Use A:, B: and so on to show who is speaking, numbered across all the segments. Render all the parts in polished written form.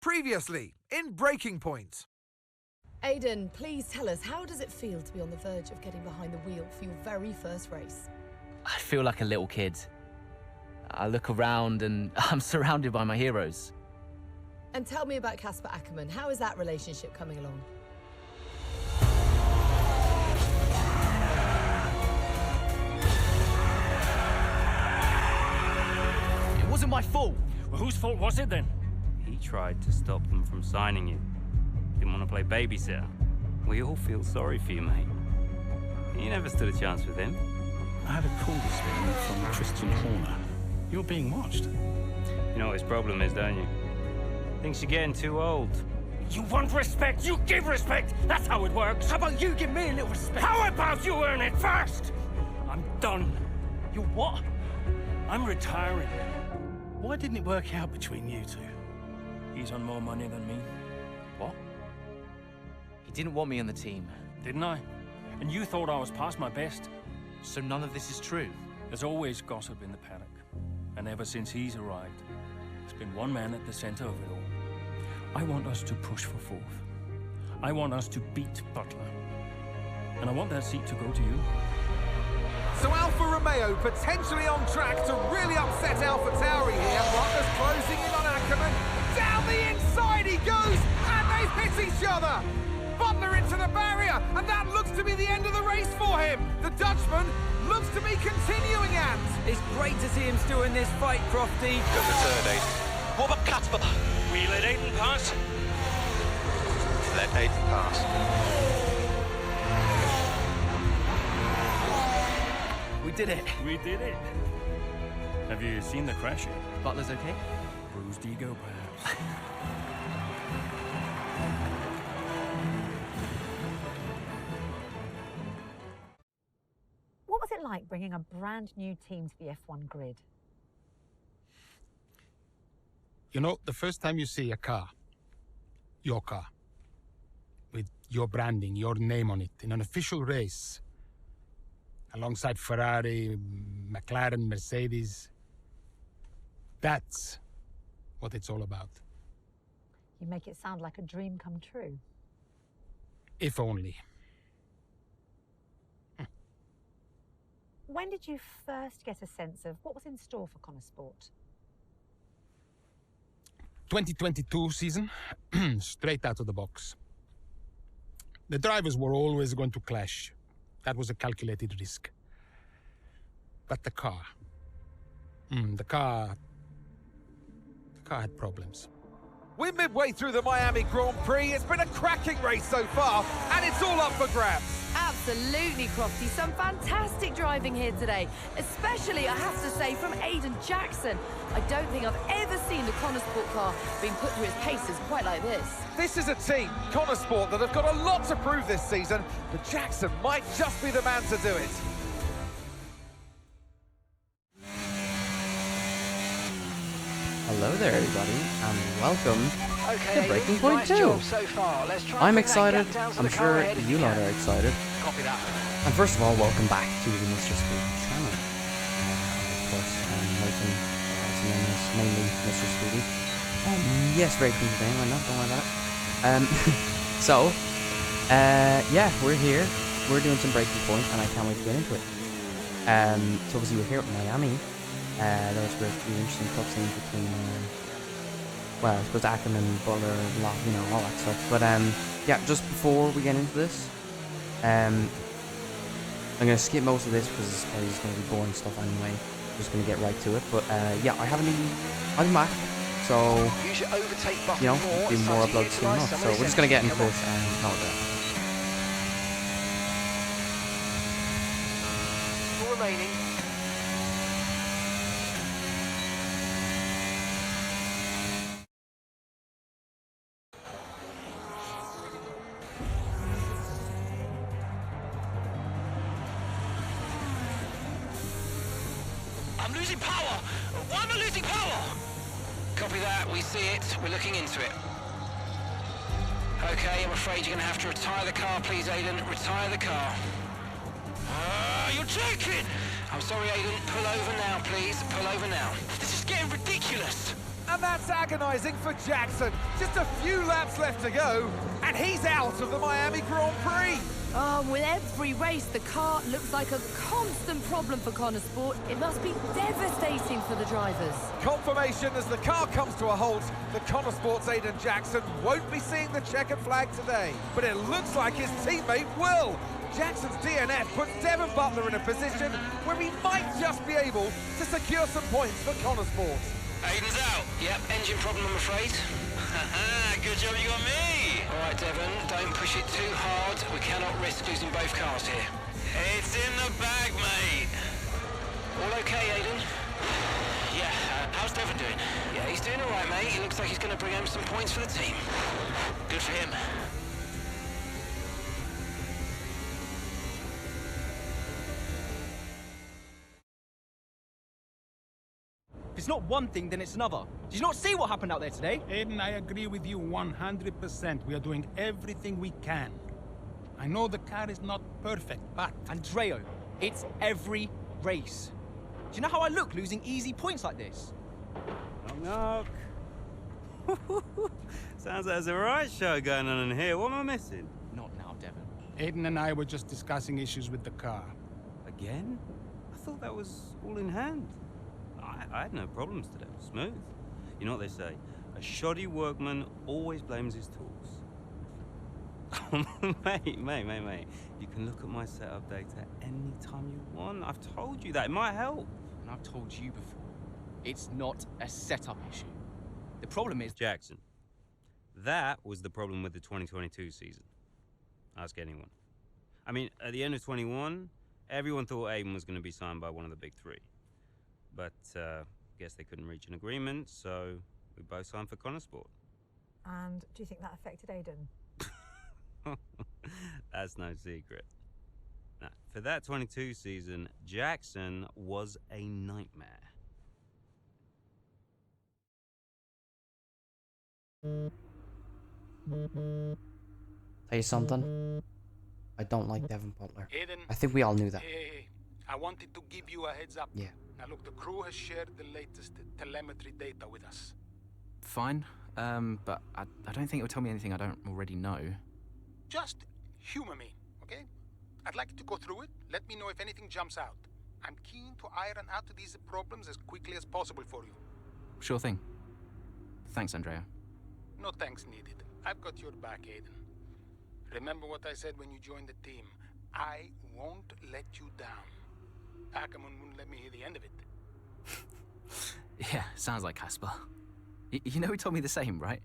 A: Previously, in Breaking Point.
B: Aiden, please tell us, how does it feel to be on the verge of getting behind the wheel for your very first race?
C: I feel like a little kid. I look around and I'm surrounded by my heroes.
B: And tell me about Casper Ackerman. How is that relationship coming along?
C: It wasn't my fault.
D: Well, whose fault was it then?
E: He tried to stop them from signing you. Didn't want to play babysitter. We all feel sorry for you, mate. You never stood a chance with him.
D: I had a call this morning from Christian Horner. You're being watched.
E: You know what his problem is, don't you? Thinks you're getting too old.
D: You want respect, you give respect! That's how it works!
C: How about you give me a little respect?
D: How about you earn it first? I'm done.
C: You what?
D: I'm retiring.
F: Why didn't it work out between you two?
D: He's on more money than me.
C: What? He didn't want me on the team.
D: Didn't I? And you thought I was past my best?
C: So none of this is true?
D: There's always gossip in the paddock. And ever since he's arrived, there's been one man at the center of it all. I want us to push for fourth. I want us to beat Butler. And I want that seat to go to you.
A: So Alfa Romeo potentially on track to really upset AlphaTauri here. Butler's closing in on Ackerman. Down the inside he goes, and they've hit each other. Butler into the barrier, and that looks to be the end of the race for him. The Dutchman looks to be continuing, and
E: It's great to see him still in this fight, Crofty.
G: Good return, Aiden. What about Casper?
D: We let Aiden pass.
G: Let Aiden pass.
C: We did it.
D: We did it. Have you seen the crash yet?
C: Butler's okay?
D: Bruised ego, perhaps.
H: What was it like bringing a brand new team to the F1 grid?
F: You know, the first time you see a car, your car, with your branding, your name on it, in an official race, alongside Ferrari, McLaren, Mercedes, that's what it's all about.
H: You make it sound like a dream come true.
F: If only.
H: When did you first get a sense of what was in store for Connor Sport?
F: 2022 season, straight out of the box. The drivers were always going to clash. That was a calculated risk. But the car had problems.
A: we're midway through the Miami Grand Prix. It's been a cracking race so far, and it's all up for grabs.
B: Absolutely, Crofty. Some fantastic driving here today, especially, I have to say, from Aiden Jackson. I don't think I've ever seen the Connor Sport car being put through its paces quite like this.
A: This is a team, Connor Sport, that have got a lot to prove this season, but Jackson might just be the man to do it.
I: Hello there, everybody, and welcome
J: Okay,
I: to Breaking Point 2.
J: So far. Let's try
I: I'm
J: and bring that
I: excited.
J: gap down to
I: I'm
J: the car
I: sure
J: ahead if
I: you
J: we
I: lot
J: can.
I: are excited.
J: Copy that.
I: And first of all, welcome back to the Mr. Speedy channel. Of course, I'm Nathan, also known as mainly Mr. Speedy. Yes, very cool name, I know, don't worry about it. Yeah, we're here. We're doing some Breaking Point, and I can't wait to get into it. So obviously we're here at Miami. There was a few interesting cutscenes between, well, I suppose Ackerman, Butler, all that stuff. But yeah, just before we get into this, I'm gonna skip most of this because it's probably just gonna be boring stuff anyway. I'm just gonna get right to it. But yeah, I've been back, so
J: You should overtake Bucky
I: you know,
J: more.
I: do
J: It's
I: more
J: time to
I: uploads soon
J: utilise
I: enough.
J: some
I: So
J: of
I: we're
J: this
I: just gonna get
J: energy.
I: into
J: Come
I: this and not that.
J: on. All remaining.
G: I'm losing power! Why am I losing power?
J: Copy that. We see it. We're looking into it. Okay, I'm afraid you're going to have to retire the car, please, Aiden. Retire the car.
G: You're joking!
J: I'm sorry, Aiden. Pull over now, please. Pull over now.
G: This is getting ridiculous!
A: And that's agonising for Jackson. Just a few laps left to go, and he's out of the Miami Grand Prix.
B: Oh, with every race, the car looks like a constant problem for Connor Sport. It must be devastating for the drivers.
A: Confirmation as the car comes to a halt, the Connor Sport's Aiden Jackson won't be seeing the checkered flag today, but it looks like his teammate will. Jackson's DNF puts Devon Butler in a position where he might just be able to secure some points for Connor Sport.
J: Aiden's out. Yep, engine problem, I'm afraid.
G: Good job you got me.
J: All right, Devon, don't push it too hard. We cannot risk losing both cars here.
G: It's in the bag, mate.
J: All okay, Aiden?
G: Yeah, how's Devon doing?
J: Yeah, he's doing all right, mate. He looks like he's going to bring home some points for the team.
G: Good for him.
K: If it's not one thing, then it's another. Did you not see what happened out there today?
F: Aiden, I agree with you 100%. We are doing everything we can. I know the car is not perfect, but...
K: Andreo, it's every race. Do you know how I look losing easy points like this?
E: Knock, knock. Sounds like there's a right show going on in here. What am I missing?
K: Not now, Devon.
F: Aiden and I were just discussing issues with the car.
E: Again? I thought that was all in hand. I had no problems today. Smooth. You know what they say? A shoddy workman always blames his tools. mate. You can look at my setup data any time you want. I've told you that. It might help.
K: And I've told you before, it's not a setup issue. The problem is...
E: Jackson, that was the problem with the 2022 season. Ask anyone. I mean, at the end of 21, everyone thought Aiden was going to be signed by one of the big three. But, guess they couldn't reach an agreement, so we both signed for Connor Sport.
H: And do you think that affected Aiden?
E: That's no secret. Now, for that 22 season, Jackson was a nightmare.
I: Tell you something? I don't like Devon Butler.
F: Aiden,
I: I think we all knew that.
F: Hey, I wanted to give you a heads up.
I: Yeah.
F: Now look, the crew has shared the latest telemetry data with us.
L: Fine, but I don't think it will tell me anything I don't already know.
F: Just humor me, okay? I'd like you to go through it. Let me know if anything jumps out. I'm keen to iron out these problems as quickly as possible for you.
L: Sure thing. Thanks, Andrea.
F: No thanks needed. I've got your back, Aiden. Remember what I said when you joined the team. I won't let you down. Ackerman wouldn't let me hear the end of it.
L: Yeah, sounds like Casper. You know he told me the same, right?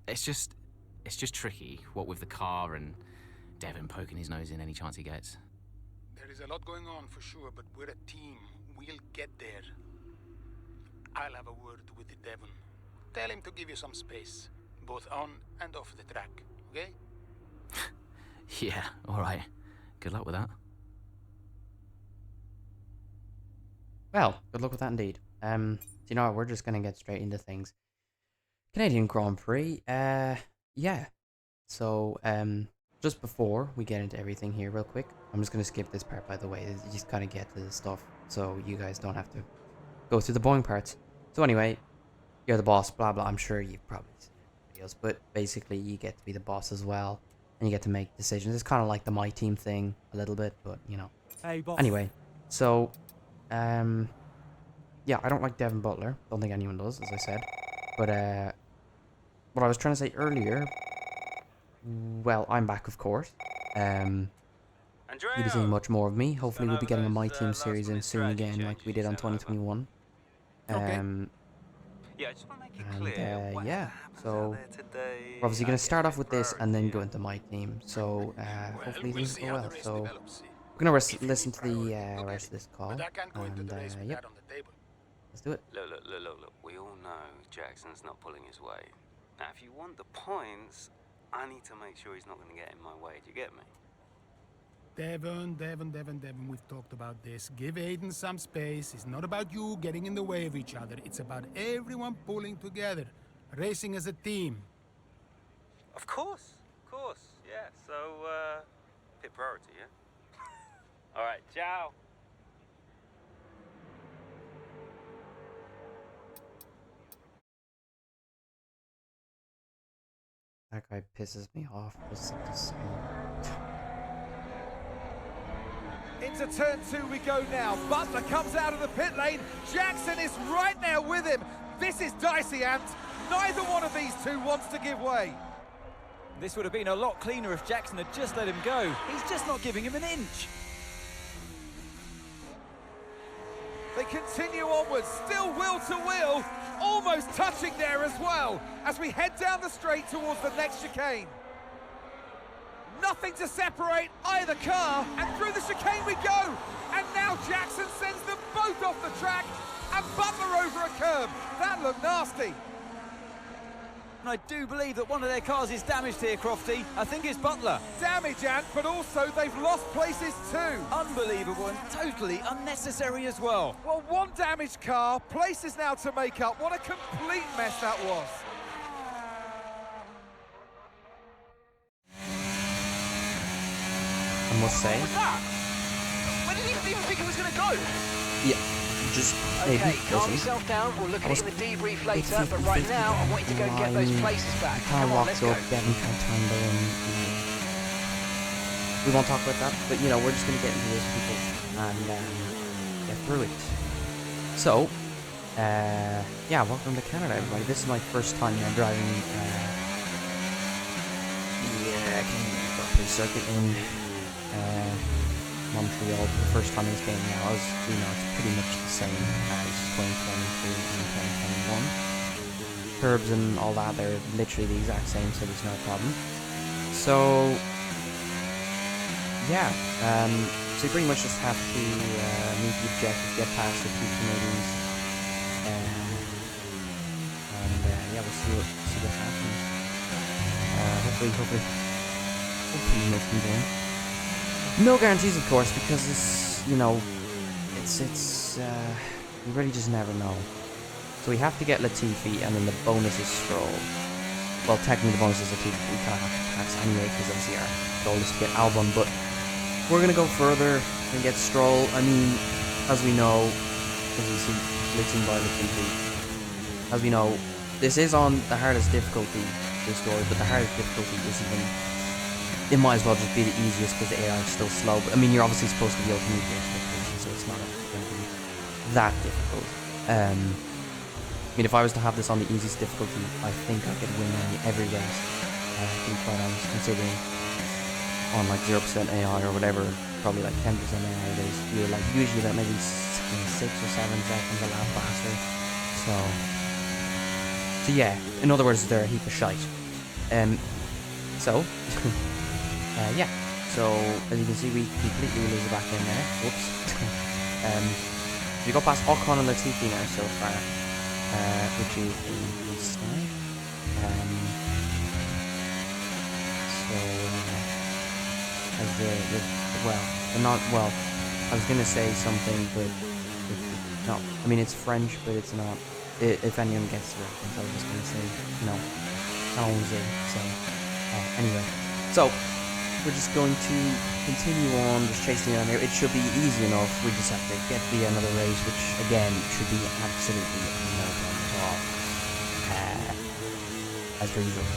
L: It's just tricky, what with the car and Devon poking his nose in any chance he gets.
F: There is a lot going on for sure, but we're a team. We'll get there. I'll have a word with Devon. Tell him to give you some space, both on and off the track, okay?
L: Yeah, all right. Good luck with that.
I: Well, good luck with that indeed. So you know what, we're just gonna get straight into things. Canadian Grand Prix, yeah. So, just before we get into everything here real quick, I'm just gonna skip this part, by the way. You just kind of get to the stuff, so you guys don't have to go through the boring parts. So anyway, you're the boss, blah blah. I'm sure you've probably seen videos, but basically you get to be the boss as well, and you get to make decisions. It's kind of like the My Team thing a little bit, but you know.
K: Hey, boss.
I: Anyway, so yeah, I don't like Devon Butler. Don't think anyone does, as I said. But what I was trying to say earlier, well, I'm back, of course. You'll be seeing much more of me. Hopefully we'll be getting a My Team series in soon again, like we did on 2021.
E: Yeah, I just want to make it clear.
I: Yeah, so we're obviously going to start off with this and then go into My Team. So hopefully things go well. So we're going to listen to the rest of this call. And yep, let's do it.
E: Look. We all know Jackson's not pulling his weight. Now, if you want the points, I need to make sure he's not going to get in my way. Do you get me?
F: Devon, we've talked about this. Give Aiden some space. It's not about you getting in the way of each other. It's about everyone pulling together, racing as a team.
E: Of course, yeah. So, pit priority, yeah? All right, ciao.
I: That guy pisses me off.
A: Into turn 2 we go now. Butler comes out of the pit lane. Jackson is right there with him. This is dicey, Ant. Neither one of these two wants to give way.
K: This would have been a lot cleaner if Jackson had just let him go. He's just not giving him an inch.
A: They continue onwards, still wheel to wheel, almost touching there as well, as we head down the straight towards the next chicane. Nothing to separate either car, and through the chicane we go. And now Jackson sends them both off the track, and Butler over a curb. That looked nasty.
K: And I do believe that one of their cars is damaged here, Crofty. I think it's Butler.
A: Damage, Ant, but also they've lost places too.
K: Unbelievable and totally unnecessary as well.
A: Well, one damaged car, places now to make up. What a complete mess that was.
I: I must say.
J: What was that? Where did he even think it was going to go?
I: Yeah, just maybe.
J: Okay, calm
I: listen.
J: yourself down. We'll look at it in the debrief later. But
I: 50-50
J: right now, I want you to go and get those places back. Come on, let's go.
I: Devin Cantando and we won't talk about that, but you know, we're just gonna get into this people and get through it. So, yeah, welcome to Canada, everybody. This is my first time driving the circuit in Montreal for the first time in this game now. As you know, it's pretty much the same as 2023 and 2021. Curbs and all that, they're literally the exact same, so there's no problem. So, yeah, so you pretty much just have to meet the objective, get past the two Canadians, and yeah, we'll see what happens. Hopefully make them going. No guarantees, of course, because it's, you know, you really just never know. So we have to get Latifi, and then the bonus is Stroll. Well, technically the bonus is Latifi, but we kind of have to pass anyway, because obviously our goal is to get Albon, but we're going to go further and get Stroll. I mean, as we know, as you see, glitching by Latifi, as we know, this is on the hardest difficulty, this story, but the hardest difficulty is even... It might as well just be the easiest because the AI is still slow. But I mean, you're obviously supposed to be able to meet the expectations, so it's not going to be that difficult. I mean, if I was to have this on the easiest difficulty, I think I could win every race. To be quite honest, considering on like 0% AI or whatever, probably like 10% AI, you're like usually about maybe 6 or 7 seconds a lap faster. So yeah. In other words, they're a heap of shite. Yeah, so as you can see, we completely lose the back end there. Whoops. We got past Ocon and Latifi now so far, which is a start. I was gonna say something, but no. I mean, it's French, but it's not. If anyone gets the reference, I was just gonna say no. So anyway, so. We're just going to continue on, just chasing down here. It should be easy enough. We just have to get the another race, which again should be absolutely no problem at all, as per usual.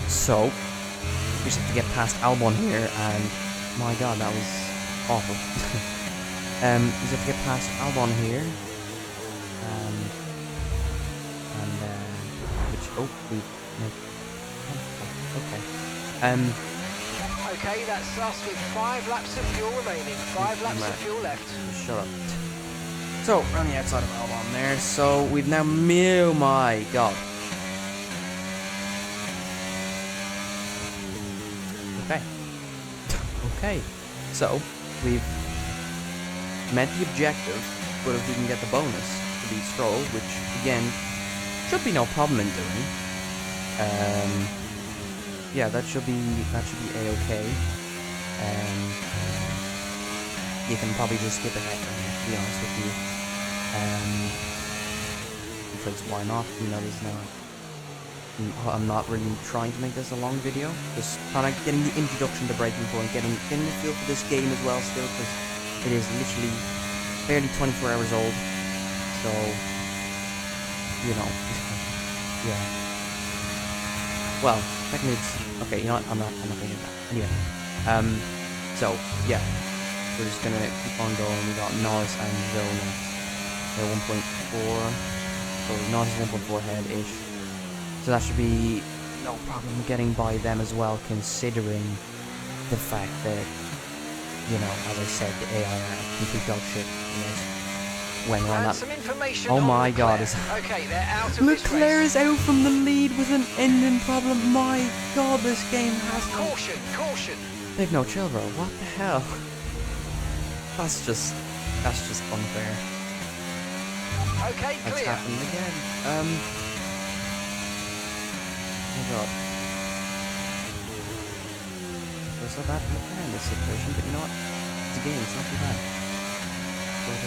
I: So we just have to get past Albon here, and my God, that was awful. We just have to get past Albon here,
J: Okay, that's us with 5 laps of fuel remaining. 5 laps of fuel left.
I: Shut up. So, we're on the outside of Albon there. So, we've now... Oh my God. Okay. Okay. So, we've met the objective, but if we can get the bonus to beat Stroll, which, again, should be no problem in doing. Yeah, that should be a-okay. You can probably just skip ahead from here, to be honest with you. Because why not? You know, there's no... I'm not really trying to make this a long video. Just kind of getting the introduction to Breaking Point, getting the feel for this game as well still, because it is literally barely 24 hours old. So, you know, yeah. Well, technically it's okay. You know what? I'm not gonna do that. Anyway, so yeah, we're just gonna keep on going. We got Norris and Joe next. They're 1.4. So Norris is 1.4 head ish. So that should be no problem getting by them as well, considering the fact that, you know, as I said, the AI are complete dog shit. When we're on that. Oh my god, is
J: okay, they're out of
I: Leclerc is out from the lead with an engine problem. My god, this game has
J: caution, caution.
I: They've no chill, bro. What the hell? That's just unfair.
J: Okay,
I: That's
J: clear.
I: happened again. Oh my god. So bad for McLaren in this situation, but you know what? It's a game, it's not too bad. But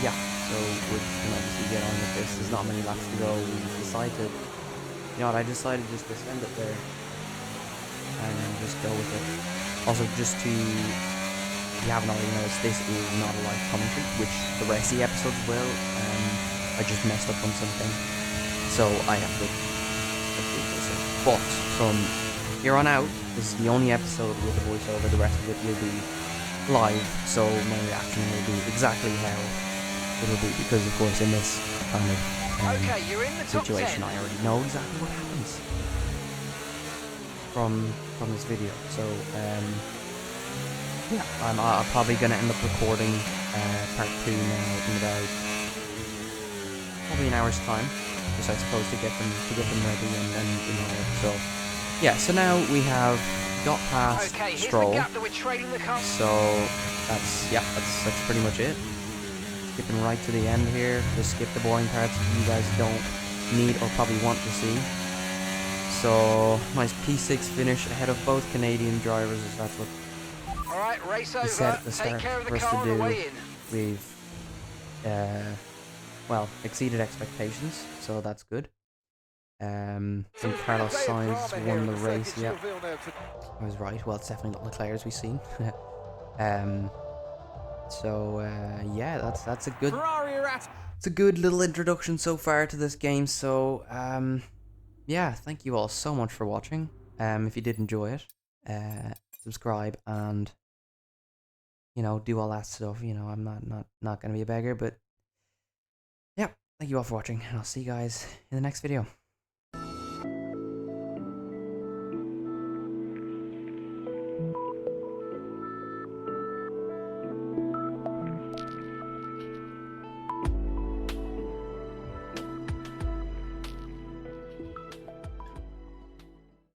I: yeah, so we're just gonna obviously get on with this. There's not many laps to go. We decided, you know what, I decided just to send it there and just go with it. Also, just to, if you haven't already noticed, this is not a live commentary, which the rest of the episodes will. I just messed up on something, so I have to update this. But from here on out, this is the only episode with the voiceover. The rest of it will be live, so my reaction will be exactly how it'll be, because of course in this kind of
J: okay, you're in the top
I: situation
J: 10.
I: I already know exactly what happens from this video. So yeah, I'm probably gonna end up recording part 2 now in about probably an hour's time, just I suppose to get them ready and you know. So yeah, so now we have got past Stroll. So that's pretty much it. Skipping right to the end here. Just skip the boring parts you guys don't need or probably want to see. So nice P6 finish ahead of both Canadian drivers, as that's what
J: Alright, race over.
I: we said at the
J: Take
I: start
J: care of
I: for
J: the
I: us
J: car
I: to
J: on the
I: do.
J: way in.
I: We've well, exceeded expectations, so that's good. And Carlos Sainz won the race. Yeah, I was right. Well, it's definitely not Leclerc, as we've seen. So yeah, that's a good. It's a good little introduction so far to this game. So yeah, thank you all so much for watching. If you did enjoy it, subscribe and, you know, do all that stuff. You know, I'm not gonna be a beggar, but yeah, thank you all for watching, and I'll see you guys in the next video.